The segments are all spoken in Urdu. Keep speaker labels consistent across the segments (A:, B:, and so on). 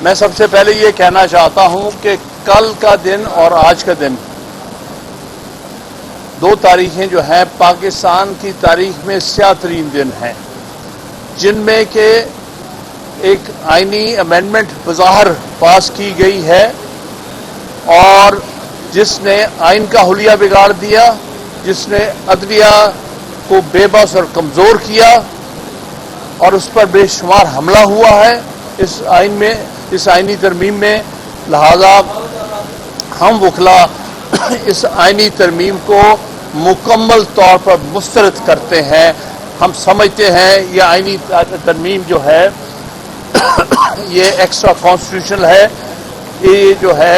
A: میں سب سے پہلے یہ کہنا چاہتا ہوں کہ کل کا دن اور آج کا دن دو تاریخیں جو ہیں پاکستان کی تاریخ میں سیاہ ترین دن ہیں، جن میں کہ ایک آئینی امینڈمنٹ بظاہر پاس کی گئی ہے اور جس نے آئین کا حلیہ بگاڑ دیا، جس نے عدلیہ کو بے بس اور کمزور کیا اور اس پر بے شمار حملہ ہوا ہے اس آئینی ترمیم میں۔ لہذا ہم وکلا اس آئینی ترمیم کو مکمل طور پر مسترد کرتے ہیں۔ ہم سمجھتے ہیں یہ آئینی ترمیم جو ہے یہ ایکسٹرا کانسٹیٹیوشنل ہے۔ یہ جو ہے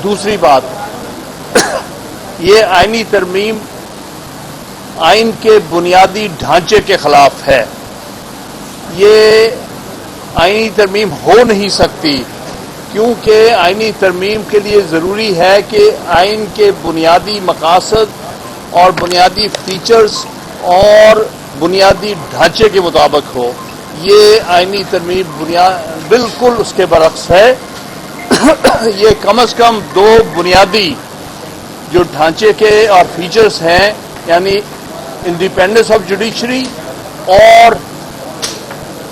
A: دوسری بات، یہ آئینی ترمیم آئین کے بنیادی ڈھانچے کے خلاف ہے۔ یہ آئینی ترمیم ہو نہیں سکتی کیونکہ آئینی ترمیم کے لیے ضروری ہے کہ آئین کے بنیادی مقاصد اور بنیادی فیچرز اور بنیادی ڈھانچے کے مطابق ہو۔ یہ آئینی ترمیم بالکل اس کے برعکس ہے۔ یہ کم از کم دو بنیادی جو ڈھانچے کے اور فیچرز ہیں، یعنی انڈیپینڈنس آف جوڈیشری اور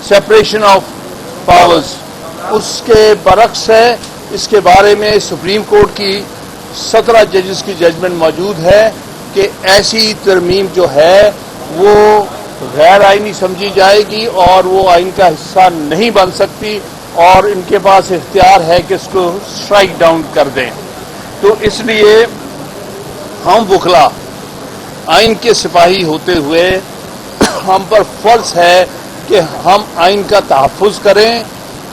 A: سیپریشن آف پاورز، اس کے برعکس ہے۔ اس کے بارے میں سپریم کورٹ کی 17 ججز کی ججمنٹ موجود ہے کہ ایسی ترمیم جو ہے وہ غیر آئینی سمجھی جائے گی اور وہ آئین کا حصہ نہیں بن سکتی، اور ان کے پاس اختیار ہے کہ اس کو اسٹرائک ڈاؤن کر دیں۔ تو اس لیے ہم وکلا آئین کے سپاہی ہوتے ہوئے ہم پر فرض ہے کہ ہم آئین کا تحفظ کریں،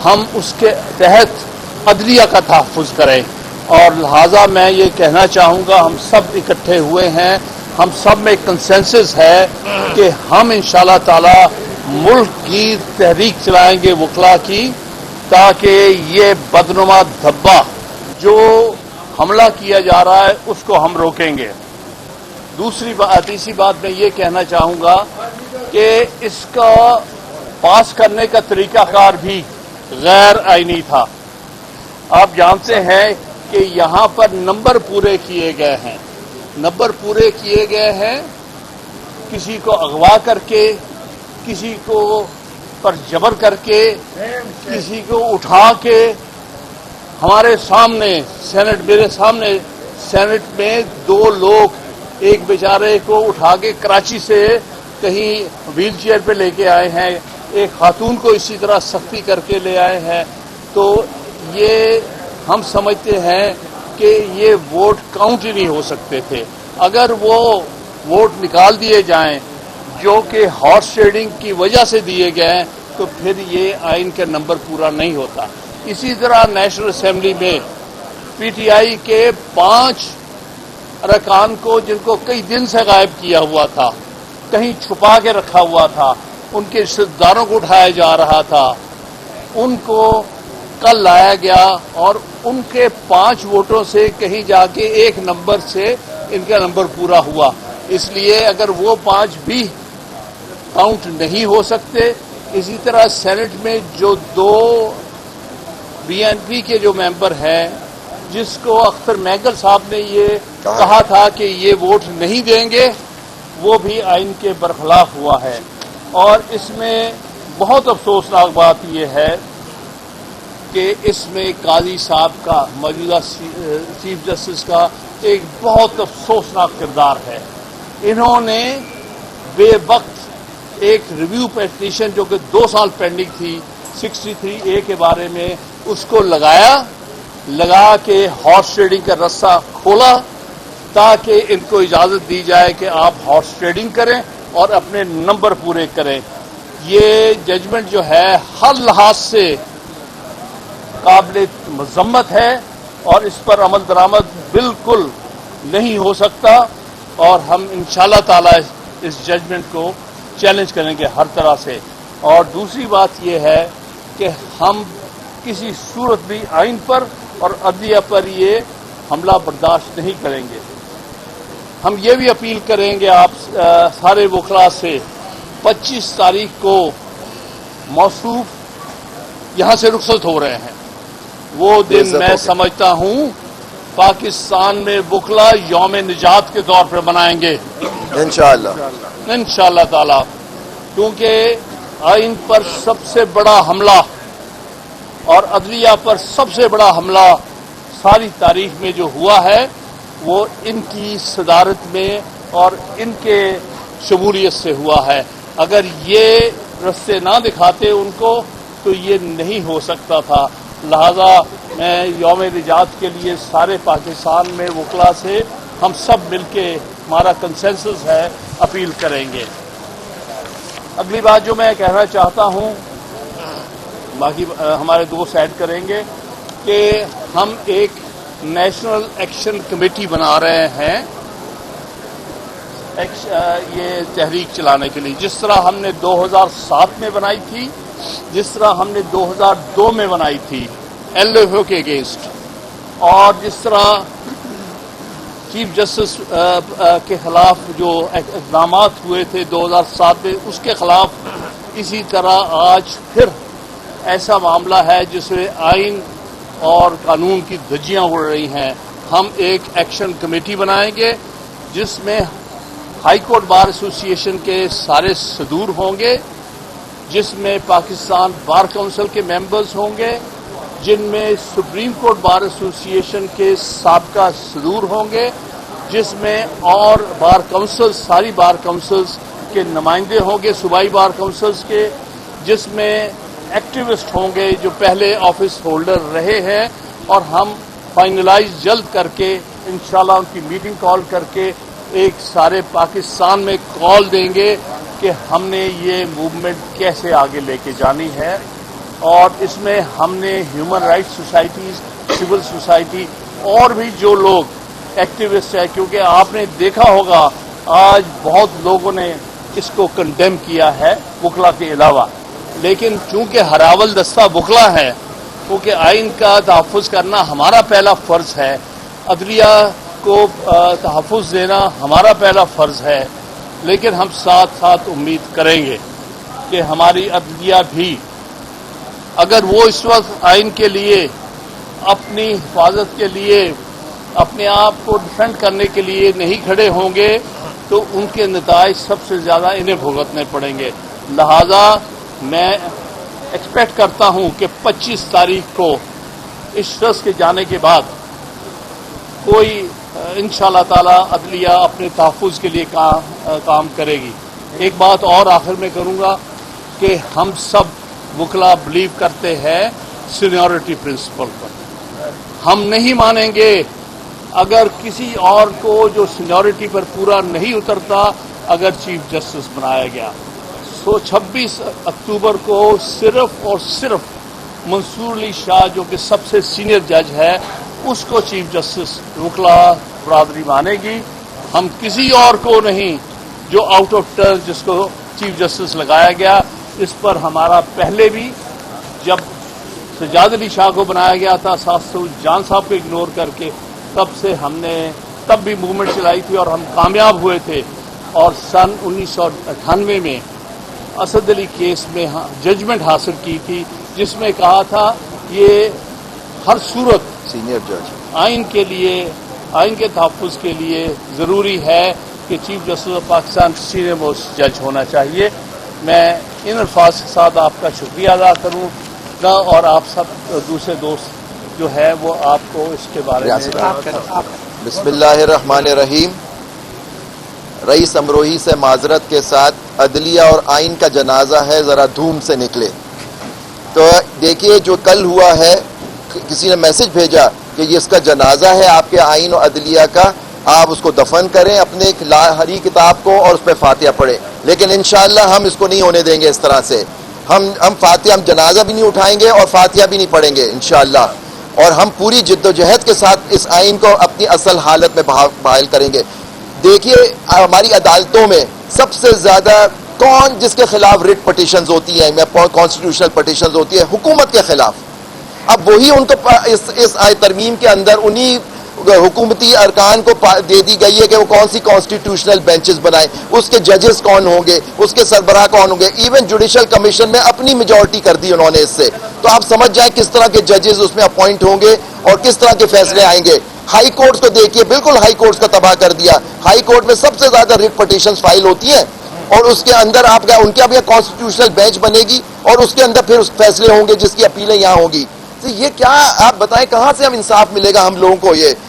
A: ہم اس کے تحت عدلیہ کا تحفظ کریں، اور لہذا میں یہ کہنا چاہوں گا ہم سب اکٹھے ہوئے ہیں، ہم سب میں کنسنسس ہے کہ ہم انشاءاللہ تعالی ملک کی تحریک چلائیں گے وکلا کی، تاکہ یہ بدنما دھبا جو حملہ کیا جا رہا ہے اس کو ہم روکیں گے۔ تیسری بات میں یہ کہنا چاہوں گا کہ اس کا پاس کرنے کا طریقہ کار بھی غیر آئینی تھا۔ آپ جانتے ہیں کہ یہاں پر نمبر پورے کیے گئے ہیں، کسی کو اغوا کر کے، کسی کو پر جبر کر کے، کسی کو اٹھا کے ہمارے سامنے میرے سامنے سینٹ میں دو لوگ ایک بیچارے کو اٹھا کے کراچی سے کہیں ویل چیئر پہ لے کے آئے ہیں، ایک خاتون کو اسی طرح سختی کر کے لے آئے ہیں۔ تو یہ ہم سمجھتے ہیں کہ یہ ووٹ کاؤنٹ ہی نہیں ہو سکتے تھے۔ اگر وہ ووٹ نکال دیے جائیں جو کہ ہارس ٹریڈنگ کی وجہ سے دیے گئے ہیں تو پھر یہ آئین کا نمبر پورا نہیں ہوتا۔ اسی طرح نیشنل اسمبلی میں پی ٹی آئی کے 5 ارکان کو، جن کو کئی دن سے غائب کیا ہوا تھا، کہیں چھپا کے رکھا ہوا تھا، ان کے رشتہ داروں کو اٹھایا جا رہا تھا، ان کو کل لایا گیا اور ان کے 5 ووٹوں سے کہیں جا کے 1 نمبر سے ان کا نمبر پورا ہوا۔ اس لیے اگر وہ 5 بھی کاؤنٹ نہیں ہو سکتے، اسی طرح سینٹ میں جو 2 بی این پی کے جو ممبر ہیں، جس کو اختر مینگل صاحب نے یہ کہا تھا کہ یہ ووٹ نہیں دیں گے، وہ بھی آئین کے برخلاف ہوا ہے۔ اور اس میں بہت افسوسناک بات یہ ہے کہ اس میں قاضی صاحب کا، موجودہ چیف جسٹس کا ایک بہت افسوسناک کردار ہے۔ انہوں نے بے وقت ایک ریویو پیٹیشن جو کہ 2 سال پینڈنگ تھی 63A کے بارے میں، اس کو لگا کے ہارس ٹریڈنگ کا رستہ کھولا تاکہ ان کو اجازت دی جائے کہ آپ ہارس ٹریڈنگ کریں اور اپنے نمبر پورے کریں۔ یہ ججمنٹ جو ہے ہر لحاظ سے قابل مذمت ہے اور اس پر عمل درآمد بالکل نہیں ہو سکتا، اور ہم انشاءاللہ تعالی اس ججمنٹ کو چیلنج کریں گے ہر طرح سے۔ اور دوسری بات یہ ہے کہ ہم کسی صورت بھی آئین پر اور عدلیہ پر یہ حملہ برداشت نہیں کریں گے۔ ہم یہ بھی اپیل کریں گے آپ سارے وکلاء سے 25 تاریخ کو موصوف یہاں سے رخصت ہو رہے ہیں، وہ دن میں سمجھتا ہوں پاکستان میں وکلا یوم نجات کے طور پر منائیں گے انشاءاللہ تعالی، کیونکہ آئین پر سب سے بڑا حملہ اور عدلیہ پر سب سے بڑا حملہ ساری تاریخ میں جو ہوا ہے وہ ان کی صدارت میں اور ان کے شمولیت سے ہوا ہے۔ اگر یہ رستے نہ دکھاتے ان کو تو یہ نہیں ہو سکتا تھا، لہذا میں یوم نجات کے لیے سارے پاکستان میں وکلا سے ہم سب مل کے، ہمارا کنسنسس ہے، اپیل کریں گے۔ اگلی بات جو میں کہنا چاہتا ہوں، باقی ہمارے دوست ایڈ کریں گے، کہ ہم ایک نیشنل ایکشن کمیٹی بنا رہے ہیں یہ تحریک چلانے کے لیے، جس طرح ہم نے 2007 میں بنائی تھی، جس طرح ہم نے 2002 میں بنائی تھی LFO کے اگینسٹ، اور جس طرح چیف جسٹس کے خلاف جو اقدامات ہوئے تھے 2007 میں، اس کے خلاف اسی طرح آج پھر ایسا معاملہ ہے جس میں آئین اور قانون کی دھجیاں اڑ رہی ہیں۔ ہم ایک ایکشن کمیٹی بنائیں گے جس میں ہائی کورٹ بار ایسوسی ایشن کے سارے صدور ہوں گے، جس میں پاکستان بار کونسل کے ممبرز ہوں گے، جن میں سپریم کورٹ بار ایسوسی ایشن کے سابقہ صدور ہوں گے، جس میں اور بار کونسل، ساری بار کونسلز کے نمائندے ہوں گے صوبائی بار کونسلز کے، جس میں ایکٹیوسٹ ہوں گے جو پہلے آفس ہولڈر رہے ہیں، اور ہم فائنلائز جلد کر کے انشاءاللہ ان کی میٹنگ کال کر کے ایک سارے پاکستان میں کال دیں گے کہ ہم نے یہ موومنٹ کیسے آگے لے کے جانی ہے، اور اس میں ہم نے human rights societies, civil society اور بھی جو لوگ ایکٹیوسٹ ہیں، کیونکہ آپ نے دیکھا ہوگا آج بہت لوگوں نے اس کو کنڈیم کیا ہے وکلا کے علاوہ، لیکن چونکہ ہراول دستہ وکلا ہے، کیونکہ آئین کا تحفظ کرنا ہمارا پہلا فرض ہے، عدلیہ کو تحفظ دینا ہمارا پہلا فرض ہے، لیکن ہم ساتھ ساتھ امید کریں گے کہ ہماری عدلیہ بھی، اگر وہ اس وقت آئین کے لیے، اپنی حفاظت کے لیے، اپنے آپ کو ڈیفینڈ کرنے کے لیے نہیں کھڑے ہوں گے تو ان کے نتائج سب سے زیادہ انہیں بھگتنے پڑیں گے۔ لہذا میں ایکسپیکٹ کرتا ہوں کہ 25 تاریخ کو اس شخص کے جانے کے بعد کوئی انشاءاللہ تعالی عدلیہ اپنے تحفظ کے لیے کام کرے گی۔ ایک بات اور آخر میں کروں گا کہ ہم سب وکلا بلیو کرتے ہیں سینیورٹی پرنسپل پر، ہم نہیں مانیں گے اگر کسی اور کو جو سینیورٹی پر پورا نہیں اترتا اگر چیف جسٹس بنایا گیا۔ 26 اکتوبر کو صرف اور صرف منصور علی شاہ جو کہ سب سے سینئر جج ہے اس کو چیف جسٹس وکلا برادری مانے گی، ہم کسی اور کو نہیں، جو آؤٹ آف ٹرن جس کو چیف جسٹس لگایا گیا۔ اس پر ہمارا پہلے بھی جب سجاد علی شاہ کو بنایا گیا تھا ساسو جان صاحب کو اگنور کر کے، تب سے ہم نے تب بھی موومنٹ چلائی تھی اور ہم کامیاب ہوئے تھے، اور سن 1998 میں اسد علی کیس میں ججمنٹ حاصل کی تھی جس میں کہا تھا یہ ہر صورت
B: سینئر جج
A: آئین کے لیے، آئین کے تحفظ کے لیے ضروری ہے کہ chief justice of Pakistan senior most جج ہونا چاہیے۔ میں ان الفاظ کے ساتھ آپ کا شکریہ ادا کروں گا، اور آپ سب دوسرے دوست جو ہے وہ آپ کو اس کے بارے میں
B: بسم اللہ الرحمن الرحیم۔ رئیس امروہی سے معذرت کے ساتھ عدلیہ اور آئین کا جنازہ ہے، ذرا دھوم سے نکلے۔ تو دیکھیے جو کل ہوا ہے، کسی نے میسج بھیجا کہ یہ اس کا جنازہ ہے آپ کے آئین اور عدلیہ کا، آپ اس کو دفن کریں اپنے ہری کتاب کو اور اس پہ فاتحہ پڑھیں، لیکن انشاءاللہ ہم اس کو نہیں ہونے دیں گے اس طرح سے۔ ہم فاتحہ، ہم جنازہ بھی نہیں اٹھائیں گے اور فاتحہ بھی نہیں پڑھیں گے انشاءاللہ، اور ہم پوری جد و جہد کے ساتھ اس آئین کو اپنی اصل حالت میں بحال کریں گے۔ دیکھیے ہماری عدالتوں میں سب سے زیادہ کون جس کے خلاف ریٹ پٹیشنز ہوتی ہیں، کانسٹیٹیوشنل پٹیشنز ہوتی ہے حکومت کے خلاف، اب وہی ان کو اس ترمیم کے اندر انہی حکومتی ارکان کو دے دی گئی ہے کہ وہ کون سی کانسٹیٹیوشنل بینچز بنائیں، اس کے ججز کون ہوں گے، اس کے سربراہ کون ہوں گے، ایون جوڈیشل کمیشن میں اپنی میجورٹی کر دی انہوں نے اس سے۔ تو آپ سمجھ جائیں کس طرح کے ججز اس میں اپوائنٹ ہوں گے اور کس طرح کے فیصلے آئیں گے. ہائی کورٹس کو دیکھیے، بالکل ہائی کورٹس کا تباہ کر دیا. ہائی کورٹ میں سب سے زیادہ ریٹ پٹیشنز فائل ہوتی ہیں اور اس کے اندر آپ کا ان کا بھی کانسٹیٹیوشنل بینچ بنے گی اور اس کے اندر پھر اس فیصلے ہوں گے جس کی اپیلیں یہاں ہوں گی. تو یہ کیا آپ بتائیں کہاں سے ہم انصاف ملے گا ہم لوگوں کو؟ یہ